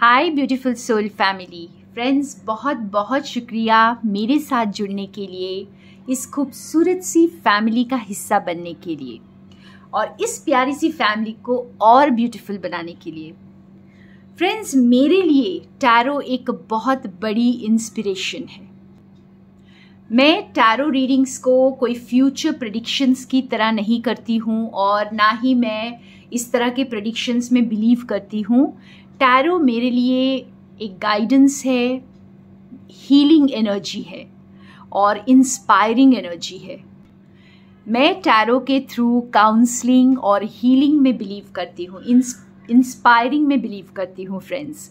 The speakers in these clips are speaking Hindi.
हाय ब्यूटीफुल सोल फैमिली फ्रेंड्स, बहुत बहुत शुक्रिया मेरे साथ जुड़ने के लिए, इस खूबसूरत सी फैमिली का हिस्सा बनने के लिए और इस प्यारी सी फैमिली को और ब्यूटीफुल बनाने के लिए। फ्रेंड्स, मेरे लिए टैरो एक बहुत बड़ी इंस्पिरेशन है। मैं टैरो रीडिंग्स को कोई फ्यूचर प्रेडिक्शंस की तरह नहीं करती हूँ और ना ही मैं इस तरह के प्रेडिक्शंस में बिलीव करती हूँ। टैरो मेरे लिए एक गाइडेंस है, हीलिंग एनर्जी है और इंस्पायरिंग एनर्जी है। मैं टैरो के थ्रू काउंसलिंग और हीलिंग में बिलीव करती हूँ, इंस्पायरिंग में बिलीव करती हूँ फ्रेंड्स।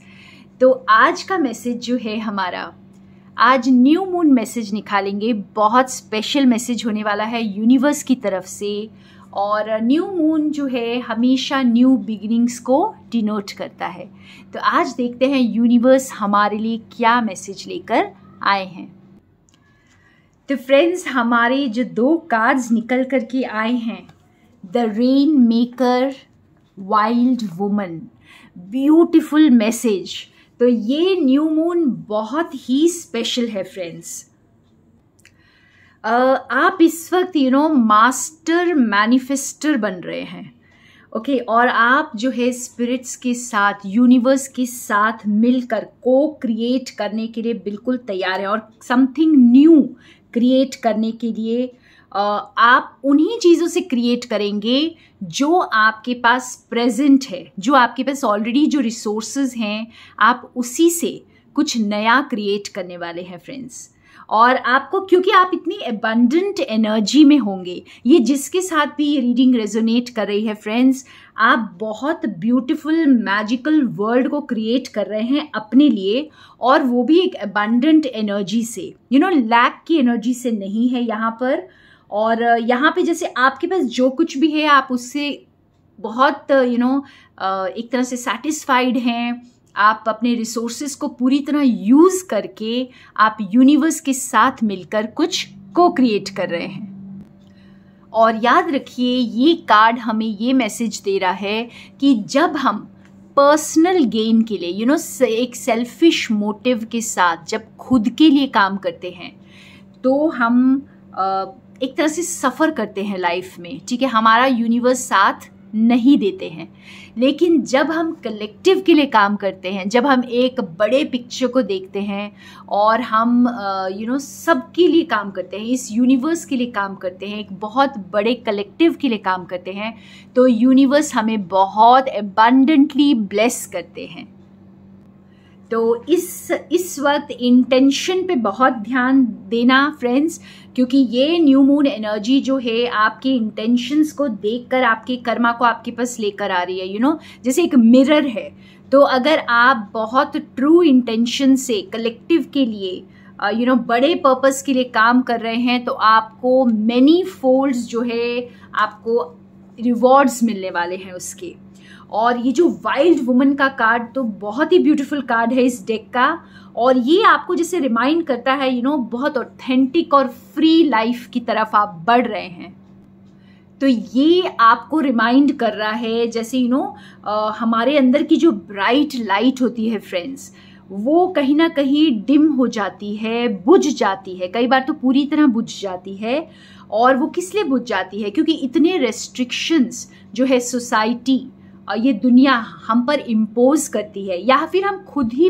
तो आज का मैसेज जो है हमारा, आज न्यू मून मैसेज निकालेंगे। बहुत स्पेशल मैसेज होने वाला है यूनिवर्स की तरफ से। और न्यू मून जो है हमेशा न्यू बिगिनिंग्स को डिनोट करता है। तो आज देखते हैं यूनिवर्स हमारे लिए क्या मैसेज लेकर आए हैं। तो फ्रेंड्स, हमारे जो दो कार्ड्स निकल कर के आए हैं, the rain maker, wild woman, beautiful message. तो ये न्यू मून बहुत ही स्पेशल है फ्रेंड्स। आप इस वक्त मास्टर मैनिफेस्टर बन रहे हैं, ओके और आप जो है स्पिरिट्स के साथ, यूनिवर्स के साथ मिलकर को क्रिएट करने के लिए बिल्कुल तैयार हैं और समथिंग न्यू क्रिएट करने के लिए आप उन्हीं चीज़ों से क्रिएट करेंगे जो आपके पास प्रेजेंट है, जो आपके पास ऑलरेडी जो रिसोर्सेज हैं, आप उसी से कुछ नया क्रिएट करने वाले हैं फ्रेंड्स। और आपको, क्योंकि आप इतनी एबंडेंट एनर्जी में होंगे, ये जिसके साथ भी ये रीडिंग रेजोनेट कर रही है फ्रेंड्स, आप बहुत ब्यूटीफुल मैजिकल वर्ल्ड को क्रिएट कर रहे हैं अपने लिए, और वो भी एक एबंडेंट एनर्जी से, लैक की एनर्जी से नहीं है यहाँ पर। और यहाँ पे जैसे आपके पास जो कुछ भी है आप उससे बहुत एक तरह से सेटिस्फाइड हैं। आप अपने रिसोर्सेज को पूरी तरह यूज़ करके आप यूनिवर्स के साथ मिलकर कुछ को क्रिएट कर रहे हैं। और याद रखिए, ये कार्ड हमें ये मैसेज दे रहा है कि जब हम पर्सनल गेन के लिए, एक सेल्फिश मोटिव के साथ जब खुद के लिए काम करते हैं, तो हम एक तरह से सफ़र करते हैं लाइफ में, ठीक है। हमारा यूनिवर्स साथ नहीं देते हैं। लेकिन जब हम कलेक्टिव के लिए काम करते हैं, जब हम एक बड़े पिक्चर को देखते हैं और हम सबके लिए काम करते हैं, इस यूनिवर्स के लिए काम करते हैं, एक बहुत बड़े कलेक्टिव के लिए काम करते हैं, तो यूनिवर्स हमें बहुत एबंडेंटली ब्लेस करते हैं। तो इस वक्त इंटेंशन पे बहुत ध्यान देना फ्रेंड्स, क्योंकि ये न्यू मून एनर्जी जो है आपके इंटेंशंस को देखकर आपके कर्मा को आपके पास लेकर आ रही है। जैसे एक मिरर है। तो अगर आप बहुत ट्रू इंटेंशन से कलेक्टिव के लिए बड़े पर्पस के लिए काम कर रहे हैं, तो आपको मैनी फोल्ड्स जो है आपको रिवॉर्ड्स मिलने वाले हैं उसके। और ये जो वाइल्ड वुमन का कार्ड तो बहुत ही ब्यूटीफुल कार्ड है इस डेक का, और ये आपको जैसे रिमाइंड करता है बहुत ऑथेंटिक और फ्री लाइफ की तरफ आप बढ़ रहे हैं। तो ये आपको रिमाइंड कर रहा है जैसे हमारे अंदर की जो ब्राइट लाइट होती है फ्रेंड्स, वो कहीं ना कहीं डिम हो जाती है, बुझ जाती है, कई बार तो पूरी तरह बुझ जाती है। और वो किस लिए बुझ जाती है? क्योंकि इतने रेस्ट्रिक्शंस जो है सोसाइटी, ये दुनिया हम पर इम्पोज करती है, या फिर हम खुद ही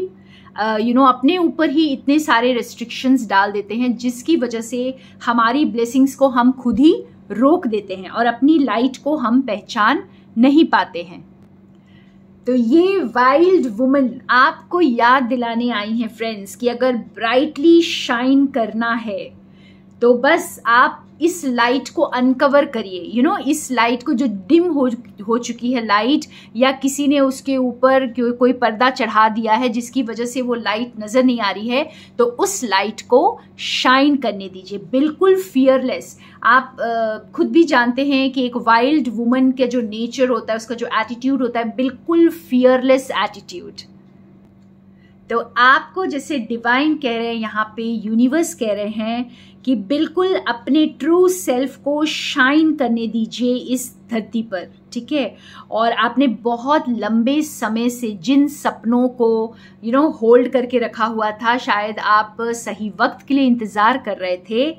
अपने ऊपर ही इतने सारे रेस्ट्रिक्शंस डाल देते हैं, जिसकी वजह से हमारी ब्लेसिंग्स को हम खुद ही रोक देते हैं और अपनी लाइट को हम पहचान नहीं पाते हैं। तो ये वाइल्ड वुमन आपको याद दिलाने आई है फ्रेंड्स कि अगर ब्राइटली शाइन करना है तो बस आप इस लाइट को अनकवर करिए। इस लाइट को जो डिम हो चुकी है लाइट, या किसी ने उसके ऊपर कोई पर्दा चढ़ा दिया है जिसकी वजह से वो लाइट नज़र नहीं आ रही है, तो उस लाइट को शाइन करने दीजिए, बिल्कुल फियरलेस। आप खुद भी जानते हैं कि एक वाइल्ड वुमन का जो नेचर होता है, उसका जो एटीट्यूड होता है, बिल्कुल फियरलेस एटीट्यूड। तो आपको जैसे डिवाइन कह रहे हैं यहाँ पे, यूनिवर्स कह रहे हैं कि बिल्कुल अपने ट्रू सेल्फ को शाइन करने दीजिए इस धरती पर, ठीक है। और आपने बहुत लंबे समय से जिन सपनों को होल्ड करके रखा हुआ था, शायद आप सही वक्त के लिए इंतज़ार कर रहे थे,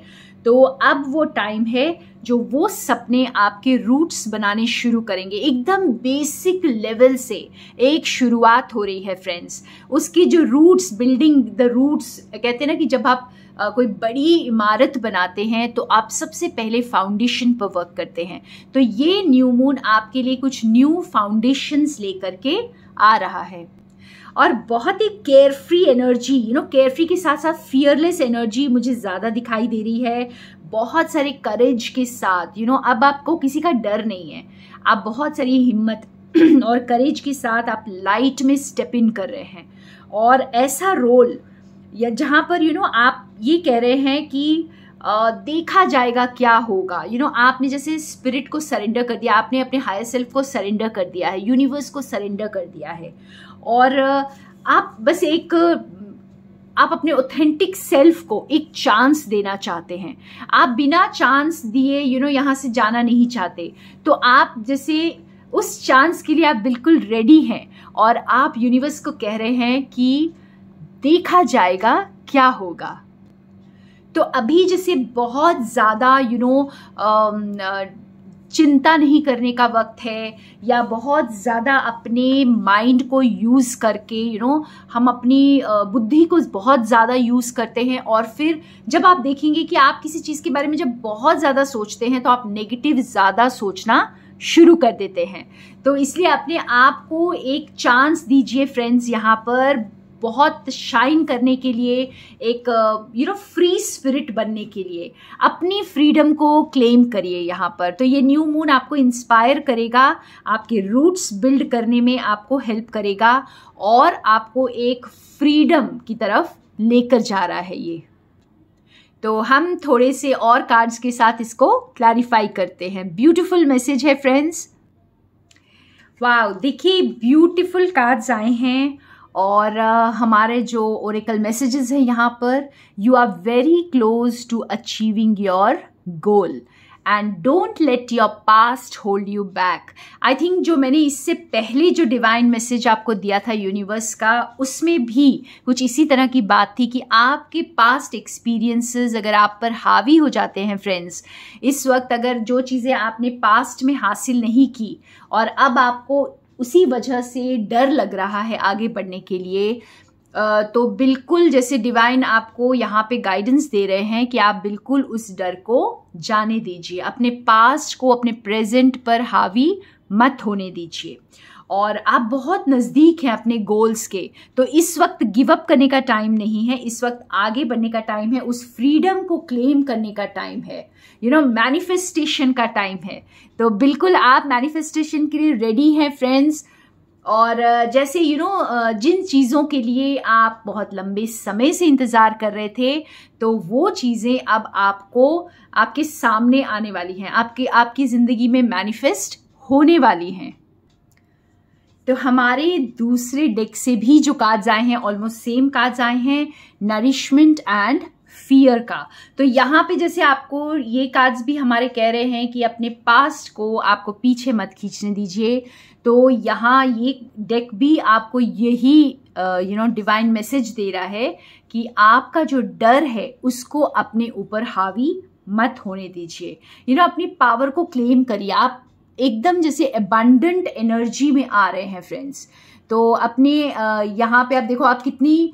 तो अब वो टाइम है जो वो सपने आपके रूट्स बनाने शुरू करेंगे। एकदम बेसिक लेवल से एक शुरुआत हो रही है फ्रेंड्स। उसकी जो रूट्स, बिल्डिंग द रूट्स, कहते हैं ना कि जब आप कोई बड़ी इमारत बनाते हैं तो आप सबसे पहले फाउंडेशन पर वर्क करते हैं। तो ये न्यू मून आपके लिए कुछ न्यू फाउंडेशंस लेकर के आ रहा है और बहुत ही केयरफ्री एनर्जी, केयरफ्री के साथ साथ फियरलेस एनर्जी मुझे ज़्यादा दिखाई दे रही है। बहुत सारे करेज के साथ, अब आपको किसी का डर नहीं है, आप बहुत सारी हिम्मत और करेज के साथ आप लाइट में स्टेप इन कर रहे हैं। और ऐसा रोल या जहाँ पर आप ये कह रहे हैं कि देखा जाएगा क्या होगा, आपने जैसे स्पिरिट को सरेंडर कर दिया, आपने अपने हायर सेल्फ को सरेंडर कर दिया है, यूनिवर्स को सरेंडर कर दिया है। और आप बस आप अपने ऑथेंटिक सेल्फ को एक चांस देना चाहते हैं। आप बिना चांस दिए यहाँ से जाना नहीं चाहते। तो आप जैसे उस चांस के लिए आप बिल्कुल रेडी हैं और आप यूनिवर्स को कह रहे हैं कि देखा जाएगा क्या होगा। तो अभी जैसे बहुत ज़्यादा चिंता नहीं करने का वक्त है, या बहुत ज़्यादा अपने माइंड को यूज़ करके हम अपनी बुद्धि को बहुत ज़्यादा यूज़ करते हैं। और फिर जब आप देखेंगे कि आप किसी चीज़ के बारे में जब बहुत ज़्यादा सोचते हैं तो आप नेगेटिव ज़्यादा सोचना शुरू कर देते हैं। तो इसलिए अपने आप को एक चांस दीजिए फ्रेंड्स, यहाँ पर बहुत शाइन करने के लिए, एक फ्री स्पिरिट बनने के लिए अपनी फ्रीडम को क्लेम करिए यहाँ पर। तो ये न्यू मून आपको इंस्पायर करेगा, आपके रूट्स बिल्ड करने में आपको हेल्प करेगा और आपको एक फ्रीडम की तरफ लेकर जा रहा है ये। तो हम थोड़े से और कार्ड्स के साथ इसको क्लैरिफाई करते हैं। ब्यूटीफुल मैसेज है फ्रेंड्स। वाओ, देखिए ब्यूटीफुल कार्ड्स आए हैं और हमारे जो ओरेकल मैसेजेस हैं यहाँ पर, you are very close to achieving your goal and don't let your past hold you back. I think जो मैंने इससे पहले जो डिवाइन मैसेज आपको दिया था यूनिवर्स का, उसमें भी कुछ इसी तरह की बात थी कि आपके पास्ट एक्सपीरियंसेस अगर आप पर हावी हो जाते हैं फ्रेंड्स, इस वक्त अगर जो चीज़ें आपने पास्ट में हासिल नहीं की और अब आपको उसी वजह से डर लग रहा है आगे बढ़ने के लिए, तो बिल्कुल जैसे डिवाइन आपको यहाँ पे गाइडेंस दे रहे हैं कि आप बिल्कुल उस डर को जाने दीजिए, अपने पास्ट को अपने प्रेजेंट पर हावी मत होने दीजिए। और आप बहुत नज़दीक हैं अपने गोल्स के। तो इस वक्त गिव अप करने का टाइम नहीं है, इस वक्त आगे बढ़ने का टाइम है, उस फ्रीडम को क्लेम करने का टाइम है, मैनिफेस्टेशन का टाइम है। तो बिल्कुल आप मैनिफेस्टेशन के लिए रेडी हैं फ्रेंड्स। और जैसे जिन चीज़ों के लिए आप बहुत लंबे समय से इंतज़ार कर रहे थे, तो वो चीज़ें अब आपको आपके सामने आने वाली हैं, आपकी ज़िंदगी में मैनिफेस्ट होने वाली हैं। तो हमारे दूसरे डेक से भी जो कार्ड्स आए हैं, ऑलमोस्ट सेम कार्ड्स आए हैं, नरिशमेंट एंड फियर का। तो यहाँ पे जैसे आपको ये कार्ड्स भी हमारे कह रहे हैं कि अपने पास्ट को आपको पीछे मत खींचने दीजिए। तो यहाँ ये डेक भी आपको यही डिवाइन मैसेज दे रहा है कि आपका जो डर है उसको अपने ऊपर हावी मत होने दीजिए। अपनी पावर को क्लेम करिए। आप एकदम जैसे अबंडेंट एनर्जी में आ रहे हैं फ्रेंड्स। तो अपने यहाँ पे आप देखो, आप कितनी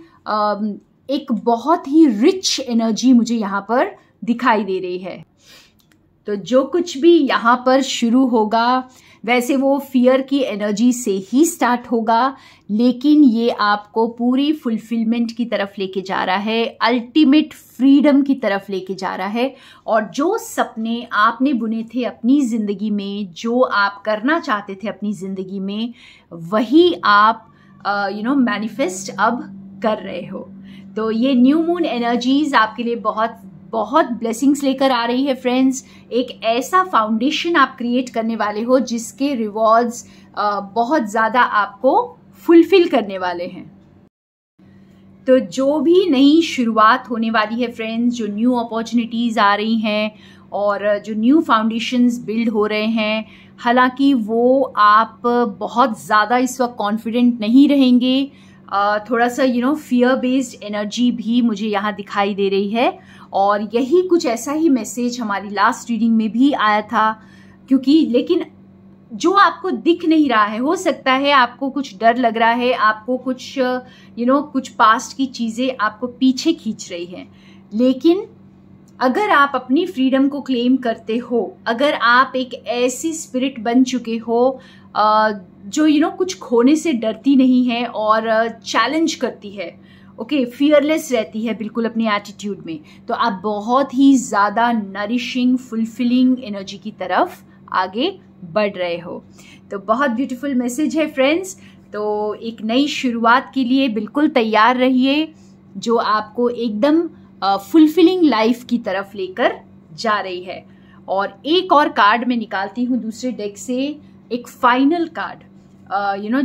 एक बहुत ही रिच एनर्जी मुझे यहाँ पर दिखाई दे रही है। तो जो कुछ भी यहाँ पर शुरू होगा वैसे वो फियर की एनर्जी से ही स्टार्ट होगा, लेकिन ये आपको पूरी फुलफिलमेंट की तरफ लेके जा रहा है, अल्टीमेट फ्रीडम की तरफ लेके जा रहा है। और जो सपने आपने बुने थे अपनी ज़िंदगी में, जो आप करना चाहते थे अपनी ज़िंदगी में, वही आप मैनिफेस्ट अब कर रहे हो। तो ये न्यू मून एनर्जीज आपके लिए बहुत बहुत ब्लेसिंग्स लेकर आ रही है फ्रेंड्स। एक ऐसा फाउंडेशन आप क्रिएट करने वाले हो जिसके रिवॉर्ड्स बहुत ज़्यादा आपको फुलफिल करने वाले हैं। तो जो भी नई शुरुआत होने वाली है फ्रेंड्स, जो न्यू अपॉर्चुनिटीज़ आ रही हैं और जो न्यू फाउंडेशंस बिल्ड हो रहे हैं, हालांकि वो आप बहुत ज़्यादा इस वक्त कॉन्फिडेंट नहीं रहेंगे, थोड़ा सा फियर बेस्ड एनर्जी भी मुझे यहाँ दिखाई दे रही है। और यही कुछ ऐसा ही मैसेज हमारी लास्ट रीडिंग में भी आया था, क्योंकि लेकिन जो आपको दिख नहीं रहा है, हो सकता है आपको कुछ डर लग रहा है, आपको कुछ कुछ पास्ट की चीज़ें आपको पीछे खींच रही हैं, लेकिन अगर आप अपनी फ्रीडम को क्लेम करते हो, अगर आप एक ऐसी स्पिरिट बन चुके हो जो कुछ खोने से डरती नहीं है और चैलेंज करती है, ओके, फियरलेस रहती है बिल्कुल अपनी एटीट्यूड में, तो आप बहुत ही ज़्यादा नरिशिंग फुलफिलिंग एनर्जी की तरफ आगे बढ़ रहे हो। तो बहुत ब्यूटीफुल मैसेज है फ्रेंड्स। तो एक नई शुरुआत के लिए बिल्कुल तैयार रहिए, जो आपको एकदम फुलफिलिंग लाइफ की तरफ लेकर जा रही है। और एक और कार्ड मैं निकालती हूँ दूसरे डेक से, एक फाइनल कार्ड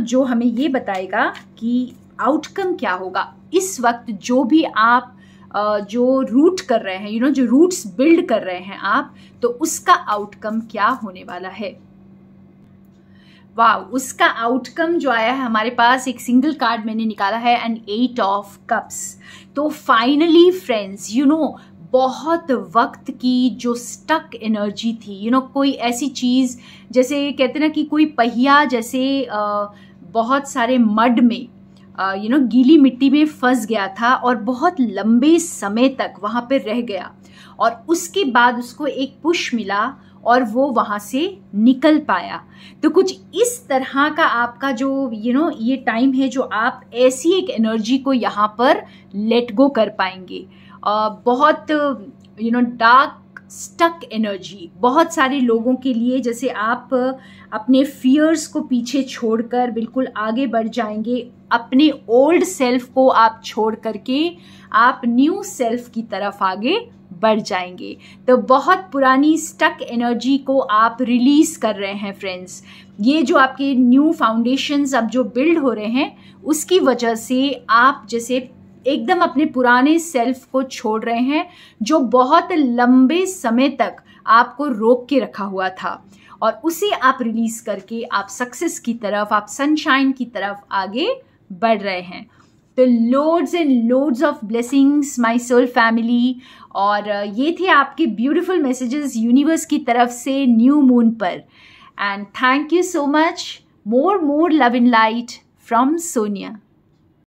जो हमें ये बताएगा कि आउटकम क्या होगा इस वक्त, जो भी आप जो रूट कर रहे हैं, जो रूट्स बिल्ड कर रहे हैं आप, तो उसका आउटकम क्या होने वाला है। वाह, उसका आउटकम जो आया है हमारे पास, एक सिंगल कार्ड मैंने निकाला है, एंड 8 ऑफ कप्स। तो फाइनली फ्रेंड्स, बहुत वक्त की जो स्टक एनर्जी थी, कोई ऐसी चीज़, जैसे कहते ना कि कोई पहिया जैसे बहुत सारे मड में गीली मिट्टी में फंस गया था और बहुत लंबे समय तक वहाँ पे रह गया, और उसके बाद उसको एक पुश मिला और वो वहाँ से निकल पाया। तो कुछ इस तरह का आपका जो ये टाइम है, जो आप ऐसी एक एनर्जी को यहाँ पर लेट गो कर पाएंगे। बहुत डार्क स्टक एनर्जी बहुत सारे लोगों के लिए, जैसे आप अपने फियर्स को पीछे छोड़कर बिल्कुल आगे बढ़ जाएंगे, अपने ओल्ड सेल्फ को आप छोड़ करके आप न्यू सेल्फ की तरफ आगे बढ़ जाएंगे। तो बहुत पुरानी स्टक एनर्जी को आप रिलीज कर रहे हैं फ्रेंड्स। ये जो आपके न्यू फाउंडेशंस अब जो बिल्ड हो रहे हैं, उसकी वजह से आप जैसे एकदम अपने पुराने सेल्फ को छोड़ रहे हैं, जो बहुत लंबे समय तक आपको रोक के रखा हुआ था, और उसे आप रिलीज करके आप सक्सेस की तरफ, आप सनशाइन की तरफ आगे बढ़ रहे हैं। तो loads and loads of blessings my soul family. और ये थे आपके ब्यूटीफुल मैसेजेस यूनिवर्स की तरफ से न्यू मून पर। And thank you so much. More love in light from Sonia.